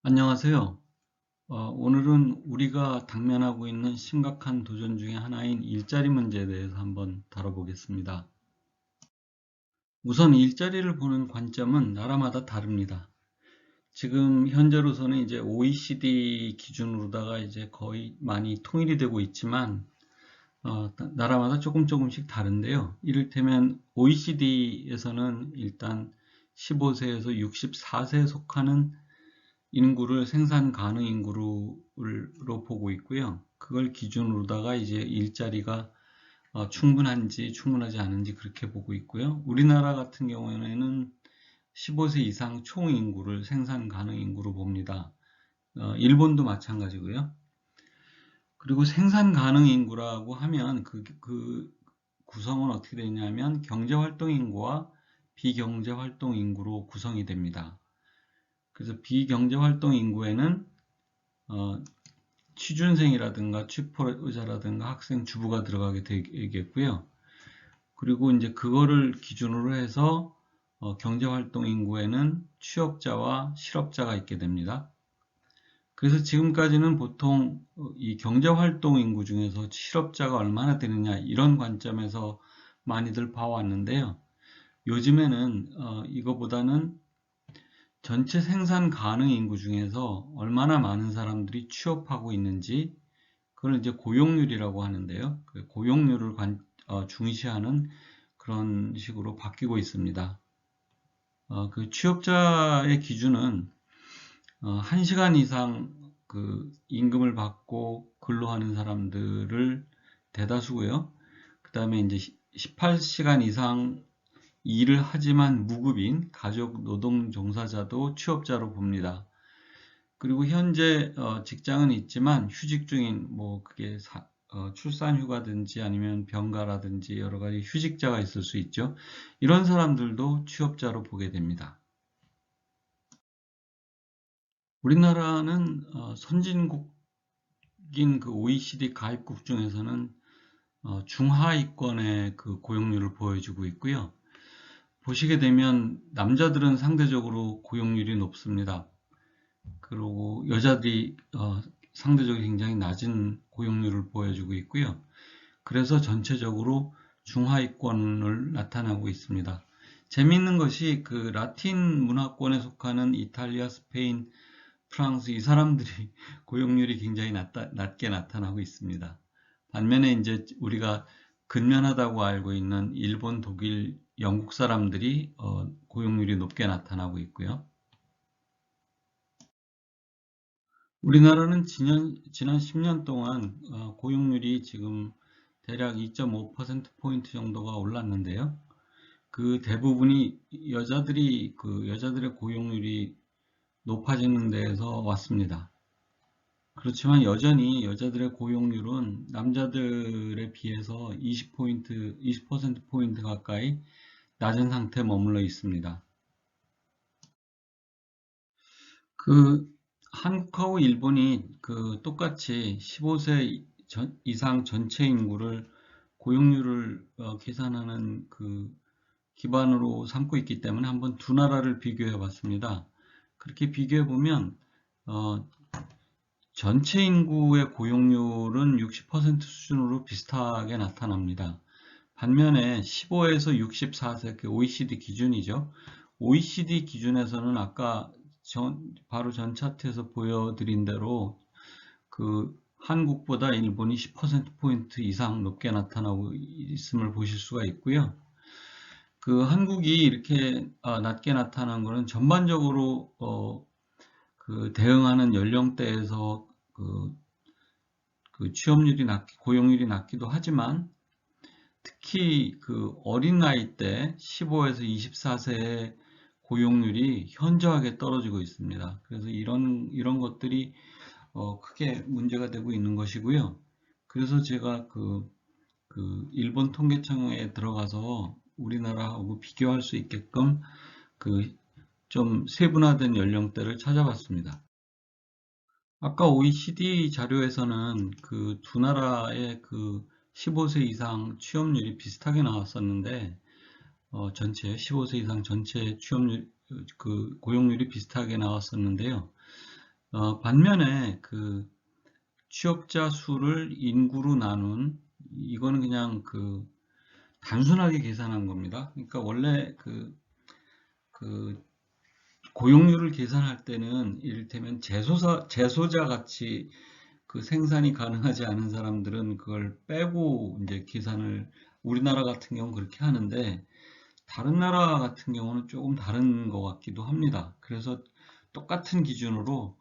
안녕하세요. 오늘은 우리가 당면하고 있는 심각한 도전 중에 하나인 일자리 문제에 대해서 한번 다뤄보겠습니다. 우선 일자리를 보는 관점은 나라마다 다릅니다. 지금 현재로서는 이제 OECD 기준으로다가 이제 거의 많이 통일이 되고 있지만, 나라마다 조금씩 다른데요. 이를테면 OECD에서는 일단 15세에서 64세에 속하는 인구를 생산 가능 인구로 보고 있고요. 그걸 기준으로다가 이제 일자리가 충분한지 충분하지 않은지 그렇게 보고 있고요. 우리나라 같은 경우에는 15세 이상 총 인구를 생산 가능 인구로 봅니다. 일본도 마찬가지고요. 그리고 생산 가능 인구라고 하면 그 구성은 어떻게 되냐면 경제활동 인구와 비경제활동 인구로 구성이 됩니다. 그래서 비경제활동 인구에는 취준생이라든가 취업자라든가 학생 주부가 들어가게 되겠고요. 그리고 이제 그거를 기준으로 해서 경제활동 인구에는 취업자와 실업자가 있게 됩니다. 그래서 지금까지는 보통 이 경제활동 인구 중에서 실업자가 얼마나 되느냐 이런 관점에서 많이들 봐왔는데요. 요즘에는 이거보다는 전체 생산 가능 인구 중에서 얼마나 많은 사람들이 취업하고 있는지, 그걸 이제 고용률이라고 하는데요. 그 고용률을 중시하는 그런 식으로 바뀌고 있습니다. 그 취업자의 기준은 1시간 이상 그 임금을 받고 근로하는 사람들을 대다수고요. 그 다음에 이제 18시간 이상 일을 하지만 무급인 가족 노동 종사자도 취업자로 봅니다. 그리고 현재 직장은 있지만 휴직 중인 뭐 그게 출산 휴가든지 아니면 병가라든지 여러 가지 휴직자가 있을 수 있죠. 이런 사람들도 취업자로 보게 됩니다. 우리나라는 선진국인 그 OECD 가입국 중에서는 중하위권의 그 고용률을 보여주고 있고요. 보시게 되면 남자들은 상대적으로 고용률이 높습니다. 그리고 여자들이 상대적으로 굉장히 낮은 고용률을 보여주고 있고요. 그래서 전체적으로 중하위권을 나타나고 있습니다. 재미있는 것이 그 라틴 문화권에 속하는 이탈리아, 스페인, 프랑스 이 사람들이 고용률이 굉장히 낮게 나타나고 있습니다. 반면에 이제 우리가 근면하다고 알고 있는 일본, 독일, 영국 사람들이 고용률이 높게 나타나고 있고요. 우리나라는 지난 10년 동안 고용률이 지금 대략 2.5%포인트 정도가 올랐는데요. 그 대부분이 여자들의 고용률이 높아지는 데에서 왔습니다. 그렇지만 여전히 여자들의 고용률은 남자들에 비해서 20%포인트 가까이 낮은 상태에 머물러 있습니다. 그 한국하고 일본이 그 똑같이 15세 이상 전체 인구를 고용률을 계산하는 그 기반으로 삼고 있기 때문에 한번 두 나라를 비교해 봤습니다. 그렇게 비교해 보면 전체 인구의 고용률은 60% 수준으로 비슷하게 나타납니다. 반면에 15에서 64세, 그 OECD 기준이죠. OECD 기준에서는 아까 바로 전 차트에서 보여드린 대로 그 한국보다 일본이 10%포인트 이상 높게 나타나고 있음을 보실 수가 있고요. 그 한국이 이렇게 낮게 나타난 것은 전반적으로 그 대응하는 연령대에서 그 취업률이 고용률이 낮기도 하지만 특히 그 어린 나이 때 15에서 24세의 고용률이 현저하게 떨어지고 있습니다. 그래서 이런 것들이 크게 문제가 되고 있는 것이고요. 그래서 제가 그 일본 통계청에 들어가서 우리나라하고 비교할 수 있게끔 그 좀 세분화된 연령대를 찾아봤습니다. 아까 OECD 자료에서는 그 두 나라의 그 15세 이상 취업률이 비슷하게 나왔었는데, 전체 15세 이상 전체 취업률, 그 고용률이 비슷하게 나왔었는데요. 반면에 그 취업자 수를 인구로 나눈 이거는 그냥 그 단순하게 계산한 겁니다. 그러니까 원래 그 고용률을 계산할 때는 이를테면 재소자 같이 그 생산이 가능하지 않은 사람들은 그걸 빼고 이제 계산을 우리나라 같은 경우는 그렇게 하는데 다른 나라 같은 경우는 조금 다른 것 같기도 합니다. 그래서 똑같은 기준으로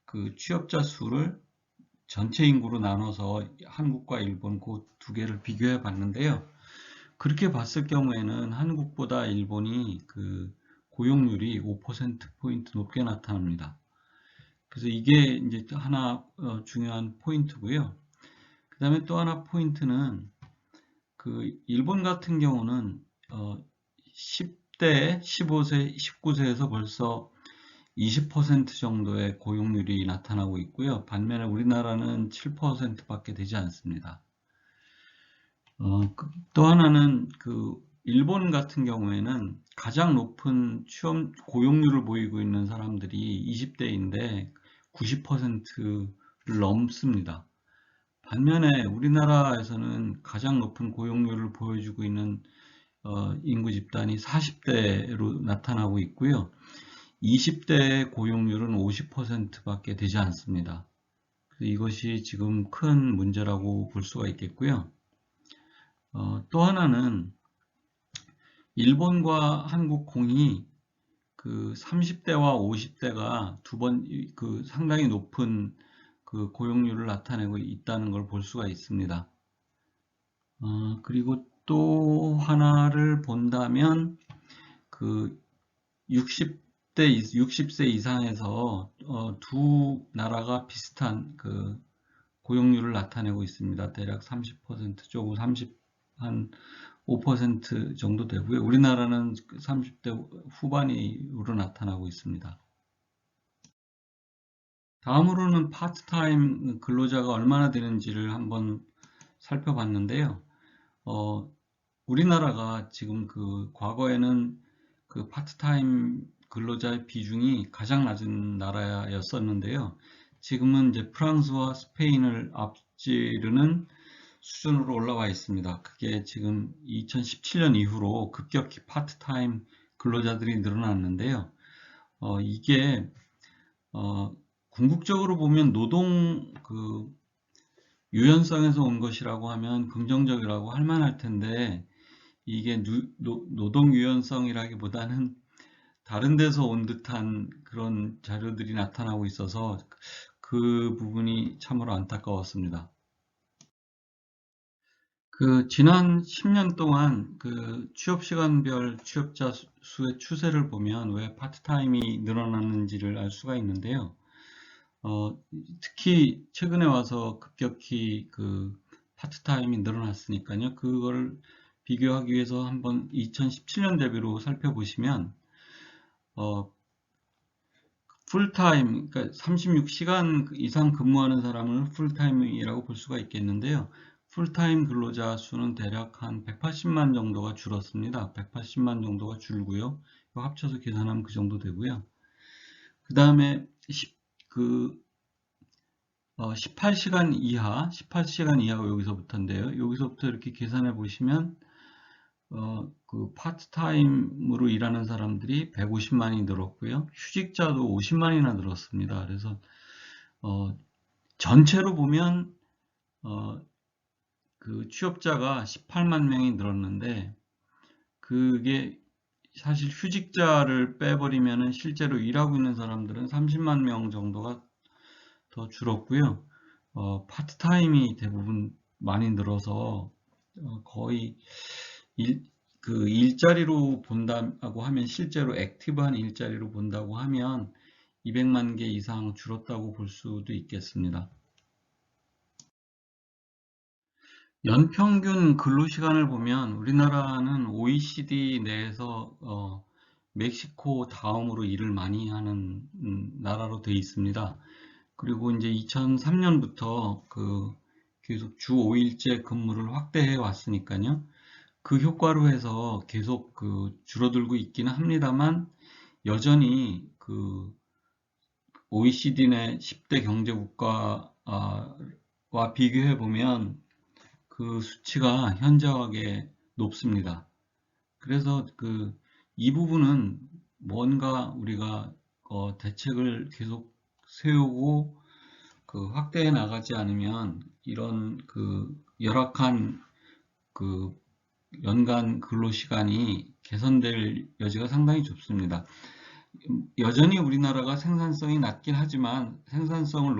그 취업자 수를 전체 인구로 나눠서 한국과 일본 그 두 개를 비교해 봤는데요. 그렇게 봤을 경우에는 한국보다 일본이 그 고용률이 5%포인트 높게 나타납니다. 그래서 이게 이제 하나 중요한 포인트고요. 그 다음에 또 하나 포인트는 그 일본 같은 경우는 10대, 15세, 19세에서 벌써 20% 정도의 고용률이 나타나고 있고요. 반면에 우리나라는 7%밖에 되지 않습니다. 또 하나는 그 일본 같은 경우에는 가장 높은 고용률을 보이고 있는 사람들이 20대인데 90%를 넘습니다. 반면에 우리나라에서는 가장 높은 고용률을 보여주고 있는 인구 집단이 40대로 나타나고 있고요. 20대의 고용률은 50%밖에 되지 않습니다. 이것이 지금 큰 문제라고 볼 수가 있겠고요. 또 하나는 일본과 한국 공이 그 30대와 50대가 그 상당히 높은 그 고용률을 나타내고 있다는 걸 볼 수가 있습니다. 그리고 또 하나를 본다면 그 60세 이상에서 두 나라가 비슷한 그 고용률을 나타내고 있습니다. 대략 30% 조금 한 5% 정도 되고요. 우리나라는 30대 후반으로 나타나고 있습니다. 다음으로는 파트타임 근로자가 얼마나 되는지를 한번 살펴봤는데요. 우리나라가 지금 그 과거에는 그 파트타임 근로자의 비중이 가장 낮은 나라였었는데요. 지금은 이제 프랑스와 스페인을 앞지르는 수준으로 올라와 있습니다. 그게 지금 2017년 이후로 급격히 파트타임 근로자들이 늘어났는데요. 이게 궁극적으로 보면 노동 그 유연성에서 온 것이라고 하면 긍정적이라고 할 만할 텐데 이게 노동 유연성이라기보다는 다른 데서 온 듯한 그런 자료들이 나타나고 있어서 그 부분이 참으로 안타까웠습니다. 그 지난 10년 동안 그 취업시간별 취업자 수의 추세를 보면 왜 파트타임이 늘어났는지를 알 수가 있는데요. 특히 최근에 와서 급격히 그 파트타임이 늘어났으니까요. 그걸 비교하기 위해서 한번 2017년 대비로 살펴보시면 풀타임, 그러니까 36시간 이상 근무하는 사람을 풀타임이라고 볼 수가 있겠는데요. 풀타임 근로자 수는 대략 한 180만 정도가 줄었습니다. 180만 정도가 줄고요. 이거 합쳐서 계산하면 그 정도 되고요. 그 다음에 18시간 이하, 18시간 이하가 여기서부터인데요. 여기서부터 이렇게 계산해 보시면 그 파트타임으로 일하는 사람들이 150만이 늘었고요. 휴직자도 50만이나 늘었습니다. 그래서 전체로 보면 그 취업자가 18만 명이 늘었는데 그게 사실 휴직자를 빼버리면은 실제로 일하고 있는 사람들은 30만 명 정도가 더 줄었고요. 파트타임이 대부분 많이 늘어서 거의 그 일자리로 본다고 하면 실제로 액티브한 일자리로 본다고 하면 200만 개 이상 줄었다고 볼 수도 있겠습니다. 연평균 근로시간을 보면 우리나라는 OECD 내에서 멕시코 다음으로 일을 많이 하는 나라로 되어 있습니다. 그리고 이제 2003년부터 그 계속 주 5일제 근무를 확대해 왔으니까요. 그 효과로 해서 계속 그 줄어들고 있기는 합니다만 여전히 그 OECD 내 10대 경제국가와 비교해 보면 그 수치가 현저하게 높습니다. 그래서 이 부분은 뭔가 우리가 대책을 계속 세우고 확대해 나가지 않으면 이런 열악한 연간 근로시간이 개선될 여지가 상당히 좁습니다. 여전히 우리나라가 생산성이 낮긴 하지만 생산성을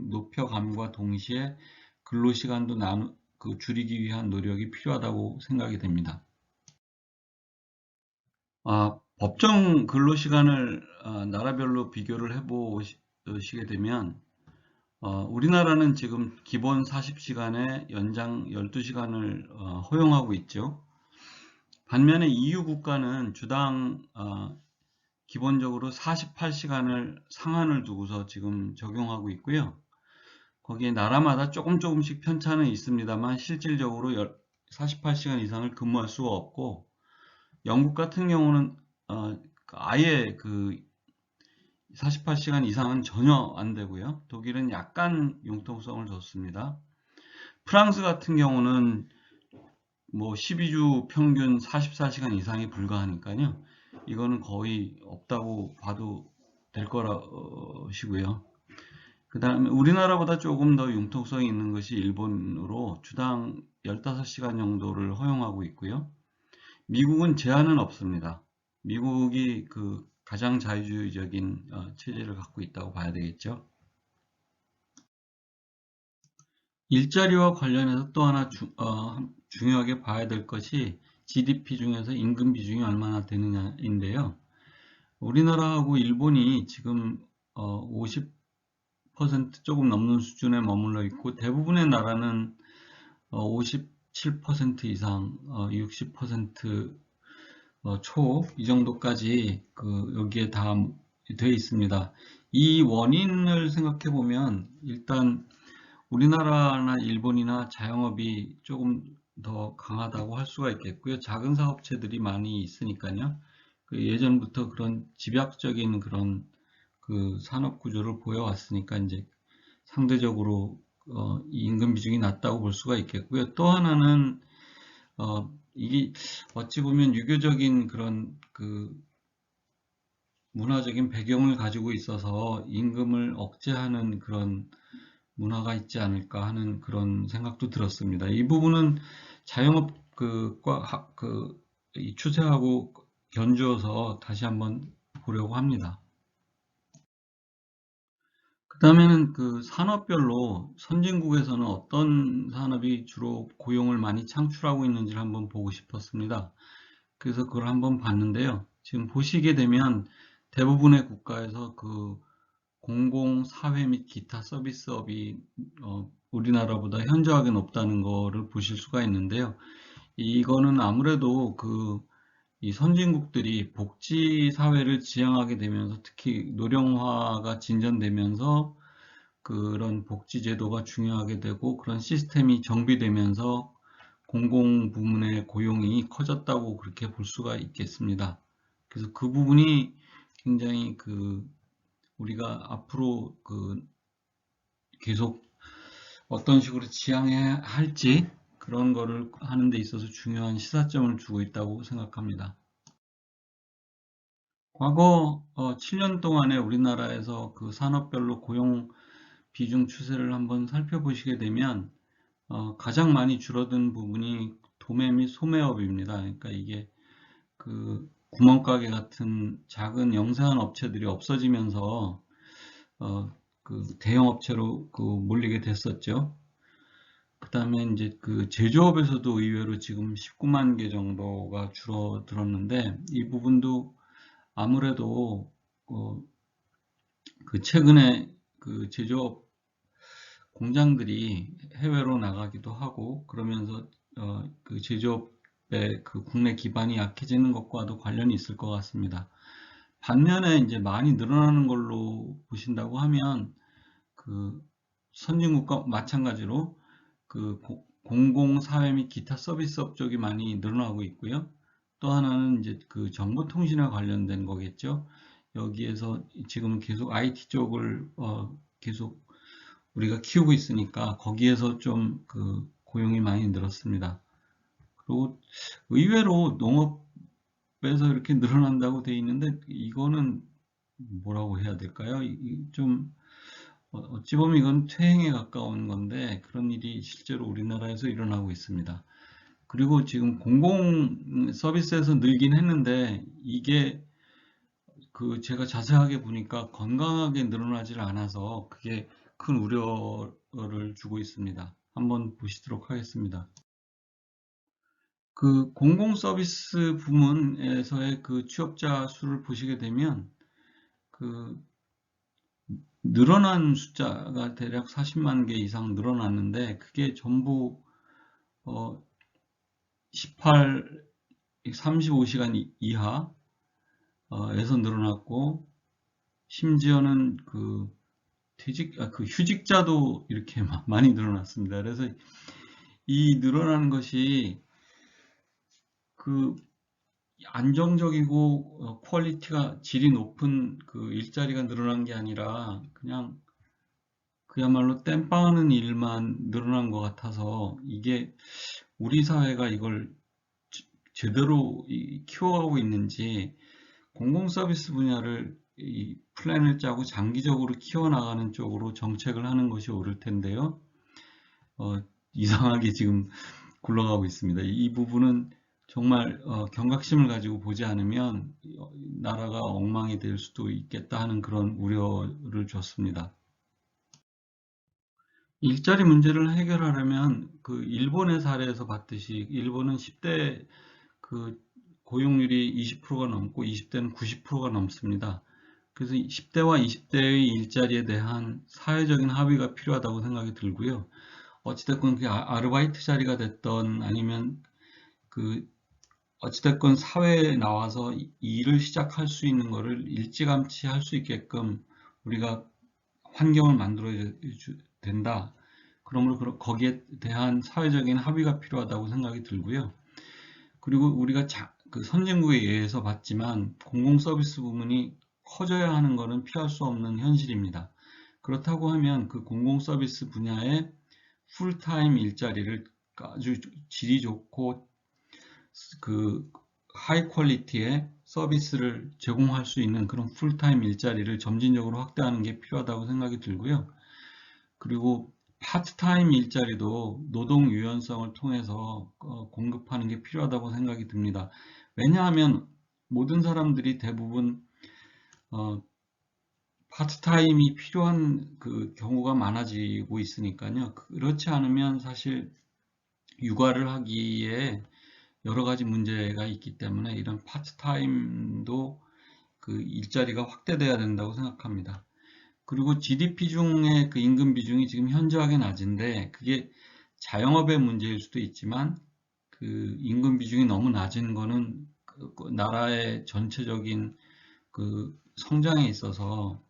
높여감과 동시에 근로시간도 줄이기 위한 노력이 필요하다고 생각이 됩니다. 법정 근로시간을 나라별로 비교를 해보시게 되면 우리나라는 지금 기본 40시간에 연장 12시간을 허용하고 있죠. 반면에 EU 국가는 주당 기본적으로 48시간을 상한을 두고서 지금 적용하고 있고요. 거기에 나라마다 조금씩 편차는 있습니다만 실질적으로 48시간 이상을 근무할 수가 없고, 영국 같은 경우는 아예 48시간 이상은 전혀 안 되고요. 독일은 약간 융통성을 줬습니다. 프랑스 같은 경우는 12주 평균 44시간 이상이 불가하니까요. 이거는 거의 없다고 봐도 될 거라시고요. 그 다음에 우리나라보다 조금 더 융통성이 있는 것이 일본으로 주당 15시간 정도를 허용하고 있고요. 미국은 제한은 없습니다. 미국이 가장 자유주의적인 체제를 갖고 있다고 봐야 되겠죠. 일자리와 관련해서 또 하나 중요하게 봐야 될 것이 GDP 중에서 임금 비중이 얼마나 되느냐인데요. 우리나라하고 일본이 지금 50% 조금 넘는 수준에 머물러 있고, 대부분의 나라는 57% 이상, 60% 초 이 정도까지 여기에 다 되어 있습니다. 이 원인을 생각해 보면 일단 우리나라나 일본이나 자영업이 조금 더 강하다고 할 수가 있겠고요. 작은 사업체들이 많이 있으니까요. 예전부터 그런 집약적인 그런 산업 구조를 보여왔으니까 이제 상대적으로 이 임금 비중이 낮다고 볼 수가 있겠고요. 또 하나는 이게 어찌 보면 유교적인 그런 문화적인 배경을 가지고 있어서 임금을 억제하는 그런 문화가 있지 않을까 하는 그런 생각도 들었습니다. 이 부분은 자영업과 이 추세하고 견주어서 다시 한번 보려고 합니다. 그 다음에는 산업별로 선진국에서는 어떤 산업이 주로 고용을 많이 창출하고 있는지를 한번 보고 싶었습니다. 그래서 그걸 한번 봤는데요. 지금 보시게 되면 대부분의 국가에서 공공, 사회 및 기타 서비스업이 우리나라보다 현저하게 높다는 거를 보실 수가 있는데요. 이거는 아무래도 이 선진국들이 복지 사회를 지향하게 되면서, 특히 노령화가 진전되면서 그런 복지 제도가 중요하게 되고 그런 시스템이 정비되면서 공공 부문의 고용이 커졌다고 그렇게 볼 수가 있겠습니다. 그래서 그 부분이 굉장히 우리가 앞으로 계속 어떤 식으로 지향해야 할지 그런 거를 하는 데 있어서 중요한 시사점을 주고 있다고 생각합니다. 과거 7년 동안에 우리나라에서 산업별로 고용 비중 추세를 한번 살펴보시게 되면 가장 많이 줄어든 부분이 도매 및 소매업입니다. 그러니까 이게 구멍가게 같은 작은 영세한 업체들이 없어지면서 대형 업체로 몰리게 됐었죠. 그 다음에 이제 제조업에서도 의외로 지금 19만 개 정도가 줄어들었는데, 이 부분도 아무래도 최근에 제조업 공장들이 해외로 나가기도 하고 그러면서 제조업의 국내 기반이 약해지는 것과도 관련이 있을 것 같습니다. 반면에 이제 많이 늘어나는 걸로 보신다고 하면 선진국과 마찬가지로 공공, 사회 및 기타 서비스업 쪽이 많이 늘어나고 있고요. 또 하나는 이제 정보통신에 관련된 거겠죠. 여기에서 지금 계속 IT 쪽을 계속 우리가 키우고 있으니까 거기에서 좀 그 고용이 많이 늘었습니다. 그리고 의외로 농업에서 이렇게 늘어난다고 돼 있는데 이거는 뭐라고 해야 될까요? 좀 어찌 보면 이건 퇴행에 가까운 건데 그런 일이 실제로 우리나라에서 일어나고 있습니다. 그리고 지금 공공 서비스에서 늘긴 했는데 이게 그 제가 자세하게 보니까 건강하게 늘어나질 않아서 그게 큰 우려를 주고 있습니다. 한번 보시도록 하겠습니다. 그 공공 서비스 부문에서의 그 취업자 수를 보시게 되면 그 늘어난 숫자가 대략 40만 개 이상 늘어났는데 그게 전부 35시간 이하에서 늘어났고 심지어는 그 휴직자도 이렇게 많이 늘어났습니다. 그래서 이 늘어나는 것이 그 안정적이고 퀄리티가 질이 높은 그 일자리가 늘어난 게 아니라 그냥 그야말로 땜빵하는 일만 늘어난 것 같아서 이게 우리 사회가 이걸 제대로 키워가고 있는지 공공 서비스 분야를 이 플랜을 짜고 장기적으로 키워나가는 쪽으로 정책을 하는 것이 옳을 텐데요. 이상하게 지금 굴러가고 있습니다. 이 부분은 정말 경각심을 가지고 보지 않으면 나라가 엉망이 될 수도 있겠다 하는 그런 우려를 줬습니다. 일자리 문제를 해결하려면 그 일본의 사례에서 봤듯이 일본은 10대 그 고용률이 20%가 넘고 20대는 90%가 넘습니다. 그래서 10대와 20대의 일자리에 대한 사회적인 합의가 필요하다고 생각이 들고요. 어찌됐건 그게 아르바이트 자리가 됐던 아니면 그 어찌됐건 사회에 나와서 일을 시작할 수 있는 것을 일찌감치 할 수 있게끔 우리가 환경을 만들어야 된다. 그러므로 거기에 대한 사회적인 합의가 필요하다고 생각이 들고요. 그리고 우리가 그 선진국에 의해서 봤지만 공공 서비스 부문이 커져야 하는 것은 피할 수 없는 현실입니다. 그렇다고 하면 그 공공 서비스 분야의 풀타임 일자리를 아주 질이 좋고 그 하이 퀄리티의 서비스를 제공할 수 있는 그런 풀타임 일자리를 점진적으로 확대하는 게 필요하다고 생각이 들고요. 그리고 파트타임 일자리도 노동 유연성을 통해서 공급하는 게 필요하다고 생각이 듭니다. 왜냐하면 모든 사람들이 대부분 파트타임이 필요한 그 경우가 많아지고 있으니까요. 그렇지 않으면 사실 육아를 하기에 여러 가지 문제가 있기 때문에 이런 파트타임도 그 일자리가 확대돼야 된다고 생각합니다. 그리고 GDP 중에 그 임금 비중이 지금 현저하게 낮은데 그게 자영업의 문제일 수도 있지만 그 임금 비중이 너무 낮은 거는 그 나라의 전체적인 그 성장에 있어서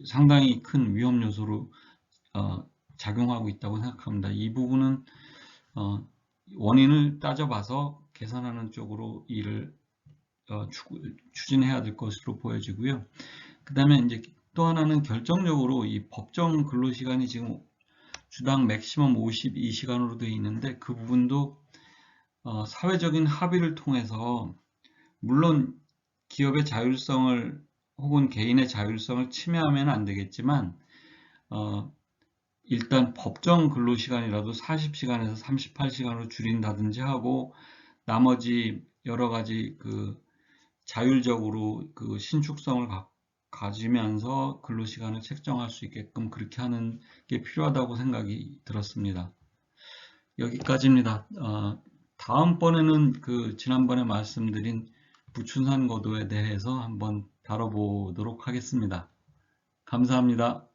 상당히 큰 위험 요소로 작용하고 있다고 생각합니다. 이 부분은 원인을 따져봐서 개선하는 쪽으로 일을 추진해야 될 것으로 보여지고요. 그 다음에 이제 또 하나는 결정적으로 이 법정 근로시간이 지금 주당 맥시멈 52시간으로 되어 있는데 그 부분도 사회적인 합의를 통해서 물론 기업의 자율성을 혹은 개인의 자율성을 침해하면 안 되겠지만 일단 법정 근로시간이라도 40시간에서 38시간으로 줄인다든지 하고 나머지 여러 가지 그 자율적으로 그 신축성을 가지면서 근로시간을 책정할 수 있게끔 그렇게 하는 게 필요하다고 생각이 들었습니다. 여기까지입니다. 다음번에는 그 지난번에 말씀드린 부춘산 거도에 대해서 한번 다뤄보도록 하겠습니다. 감사합니다.